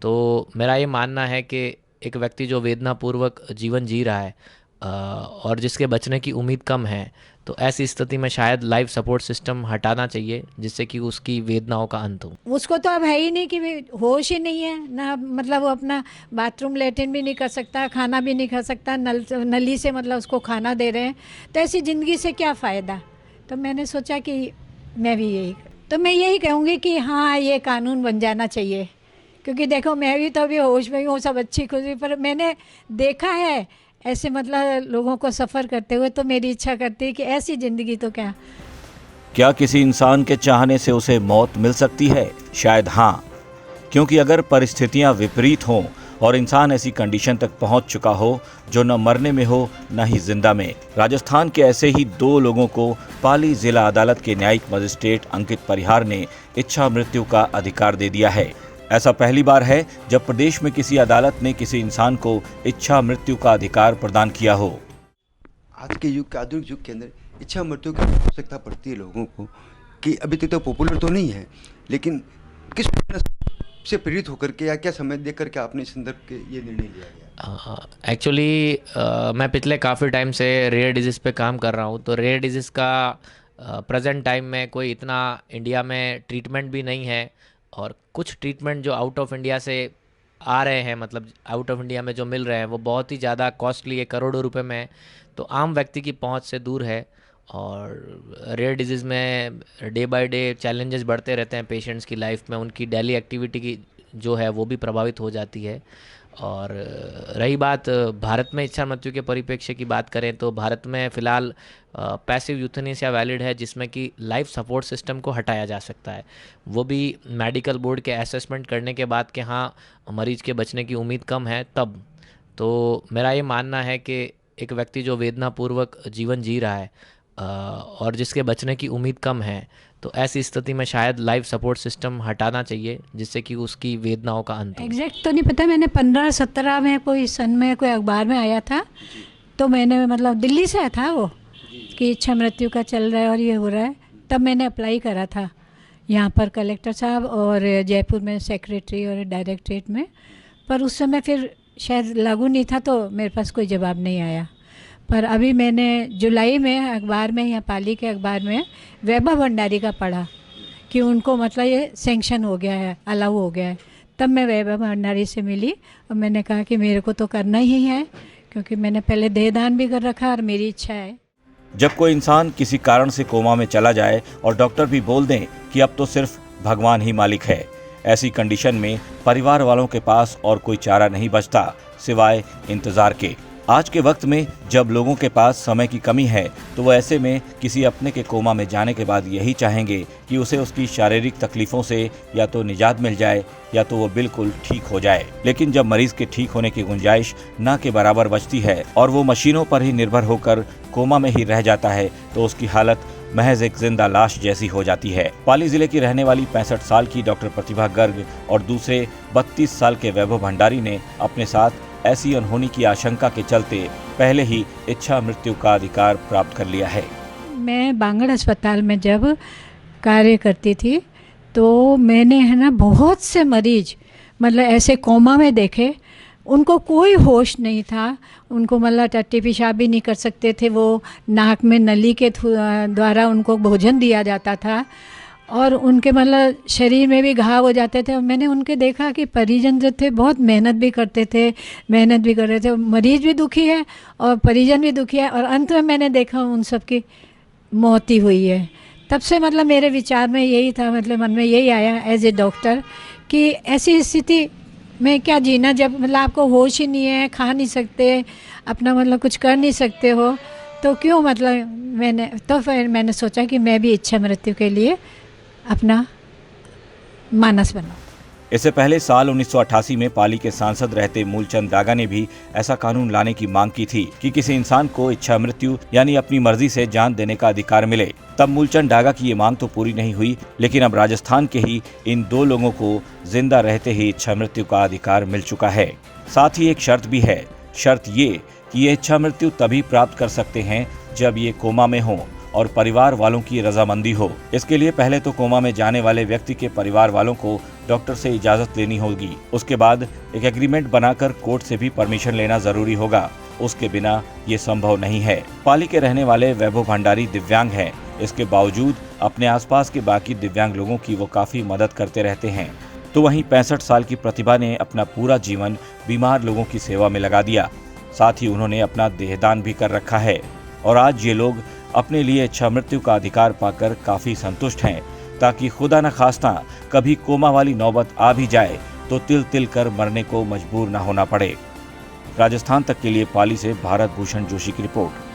तो मेरा ये मानना है कि एक व्यक्ति जो वेदनापूर्वक जीवन जी रहा है और जिसके बचने की उम्मीद कम है, तो ऐसी स्थिति में शायद लाइफ सपोर्ट सिस्टम हटाना चाहिए, जिससे कि उसकी वेदनाओं का अंत हो। उसको तो अब है ही नहीं कि भी होश ही नहीं है ना, मतलब वो अपना बाथरूम लेटिन भी नहीं कर सकता, खाना भी नहीं खा सकता, नली से मतलब उसको खाना दे रहे हैं। तो ऐसी ज़िंदगी से क्या फ़ायदा। तो मैंने सोचा कि मैं यही कहूँगी कि हाँ, ये कानून बन जाना चाहिए। क्योंकि देखो, मैं भी तो अभी होश में ही हूँ, सब अच्छी खुशी, पर मैंने देखा है ऐसे मतलब लोगों को सफ़र करते हुए। तो मेरी इच्छा करती है कि ऐसी ज़िंदगी तो क्या किसी इंसान के चाहने से उसे मौत मिल सकती है? शायद हाँ, क्योंकि अगर परिस्थितियां विपरीत हों और इंसान ऐसी कंडीशन तक पहुंच चुका हो जो न मरने में हो न ही जिंदा में। राजस्थान के ऐसे ही 2 लोगों को पाली जिला अदालत के न्यायिक मजिस्ट्रेट अंकित परिहार ने इच्छा मृत्यु का अधिकार दे दिया है। ऐसा पहली बार है जब प्रदेश में किसी अदालत ने किसी इंसान को इच्छा मृत्यु का अधिकार प्रदान किया हो। आज के युग के आधुनिक युग के अंदर इच्छा मृत्यु की आवश्यकता पड़ती है लोगों को, कि अभी तक तो पॉपुलर तो नहीं है, लेकिन किस से प्रेरित होकर के या क्या समय देख करके आपने इस संदर्भ के ये निर्णय लिया गया? एक्चुअली मैं पिछले काफ़ी टाइम से रेयर डिजीज़ पे काम कर रहा हूँ। तो रेयर डिजीज़ का प्रेजेंट टाइम में कोई इतना इंडिया में ट्रीटमेंट भी नहीं है, और कुछ ट्रीटमेंट जो आउट ऑफ इंडिया से आ रहे हैं, मतलब आउट ऑफ इंडिया में जो मिल रहे हैं, वो बहुत ही ज़्यादा कॉस्टली है, करोड़ों रुपए में है। तो आम व्यक्ति की पहुंच से दूर है। और रेयर डिजीज़ में डे बाय डे चैलेंजेस बढ़ते रहते हैं पेशेंट्स की लाइफ में, उनकी डेली एक्टिविटी की जो है वो भी प्रभावित हो जाती है। और रही बात भारत में इच्छा मृत्यु के परिप्रेक्ष्य की बात करें, तो भारत में फ़िलहाल पैसिव यूथेनेसिया वैलिड है, जिसमें कि लाइफ सपोर्ट सिस्टम को हटाया जा सकता है, वो भी मेडिकल बोर्ड के असेसमेंट करने के बाद कि हाँ, मरीज़ के बचने की उम्मीद कम है तब। तो मेरा ये मानना है कि एक व्यक्ति जो वेदनापूर्वक जीवन जी रहा है और जिसके बचने की उम्मीद कम है, तो ऐसी स्थिति में शायद लाइफ सपोर्ट सिस्टम हटाना चाहिए, जिससे कि उसकी वेदनाओं का अंत हो। एग्जैक्ट तो नहीं पता, मैंने 15-17 में कोई सन में कोई अखबार में आया था। तो मैंने मतलब दिल्ली से था वो, कि इच्छा मृत्यु का चल रहा है और ये हो रहा है। तब मैंने अप्लाई करा था यहाँ पर कलेक्टर साहब और जयपुर में सेक्रेटरी और डायरेक्टरेट में। पर उस समय फिर शायद लागू नहीं था, तो मेरे पास कोई जवाब नहीं आया। पर अभी मैंने जुलाई में अखबार में, यहाँ पाली के अखबार में वैभव भंडारी का पढ़ा कि उनको मतलब ये सैंक्शन हो गया है, अलाउ हो गया है। तब मैं वैभव भंडारी से मिली और मैंने कहा कि मेरे को तो करना ही है, क्योंकि मैंने पहले देहदान भी कर रखा और मेरी इच्छा है। जब कोई इंसान किसी कारण से कोमा में चला जाए और डॉक्टर भी बोल दें कि अब तो सिर्फ भगवान ही मालिक है, ऐसी कंडीशन में परिवार वालों के पास और कोई चारा नहीं बचता सिवाय इंतजार के। आज के वक्त में जब लोगों के पास समय की कमी है, तो वो ऐसे में किसी अपने के कोमा में जाने के बाद यही चाहेंगे कि उसे उसकी शारीरिक तकलीफों से या तो निजात मिल जाए या तो वो बिल्कुल ठीक हो जाए। लेकिन जब मरीज के ठीक होने की गुंजाइश ना के बराबर बचती है और वो मशीनों पर ही निर्भर होकर कोमा में ही रह जाता है, तो उसकी हालत महज एक जिंदा लाश जैसी हो जाती है। पाली जिले की रहने वाली 65 साल की डॉक्टर प्रतिभा गर्ग और दूसरे 32 साल के वैभव भंडारी ने अपने साथ ऐसी अनहोनी की आशंका के चलते पहले ही इच्छा मृत्यु का अधिकार प्राप्त कर लिया है। मैं बांगड़ अस्पताल में जब कार्य करती थी, तो मैंने है ना बहुत से मरीज मतलब ऐसे कोमा में देखे। उनको कोई होश नहीं था, उनको मतलब टट्टी पेशाब भी नहीं कर सकते थे, वो नाक में नली के द्वारा उनको भोजन दिया जाता था और उनके मतलब शरीर में भी घाव हो जाते थे। और मैंने उनके देखा कि परिजन जो थे बहुत मेहनत भी कर रहे थे। मरीज भी दुखी है और परिजन भी दुखी है, और अंत में मैंने देखा उन सब की मौत ही हुई है। तब से मतलब मेरे विचार में यही था, मतलब मन में यही आया एज ए डॉक्टर कि ऐसी स्थिति में क्या जीना, जब मतलब आपको होश ही नहीं है, खा नहीं सकते, अपना मतलब कुछ कर नहीं सकते हो, तो क्यों मतलब फिर मैंने सोचा कि मैं भी इच्छा मृत्यु के लिए अपना मानस बनाऊं। इससे पहले साल 1988 में पाली के सांसद रहते मूलचंद डागा ने भी ऐसा कानून लाने की मांग की थी कि किसी इंसान को इच्छा मृत्यु यानी अपनी मर्जी से जान देने का अधिकार मिले। तब मूलचंद डागा की ये मांग तो पूरी नहीं हुई, लेकिन अब राजस्थान के ही इन 2 लोगों को जिंदा रहते ही इच्छा मृत्यु का अधिकार मिल चुका है। साथ ही एक शर्त भी है। शर्त ये कि ये इच्छा मृत्यु तभी प्राप्त कर सकते हैं जब ये कोमा में हों और परिवार वालों की रजामंदी हो। इसके लिए पहले तो कोमा में जाने वाले व्यक्ति के परिवार वालों को डॉक्टर से इजाजत लेनी होगी। उसके बाद एक एग्रीमेंट बनाकर कोर्ट से भी परमिशन लेना जरूरी होगा। उसके बिना ये संभव नहीं है। पाली के रहने वाले वैभव भंडारी दिव्यांग हैं। इसके बावजूद अपने आसपास के बाकी दिव्यांग लोगों की वो काफी मदद करते रहते हैं। तो वहीं 65 साल की प्रतिभा ने अपना पूरा जीवन बीमार लोगों की सेवा में लगा दिया। साथ ही उन्होंने अपना देहदान भी कर रखा है और आज ये लोग अपने लिए इच्छा मृत्यु का अधिकार पाकर काफी संतुष्ट हैं, ताकि खुदा न खास्ता कभी कोमा वाली नौबत आ भी जाए तो तिल तिल कर मरने को मजबूर न होना पड़े। राजस्थान तक के लिए पाली से भारत भूषण जोशी की रिपोर्ट।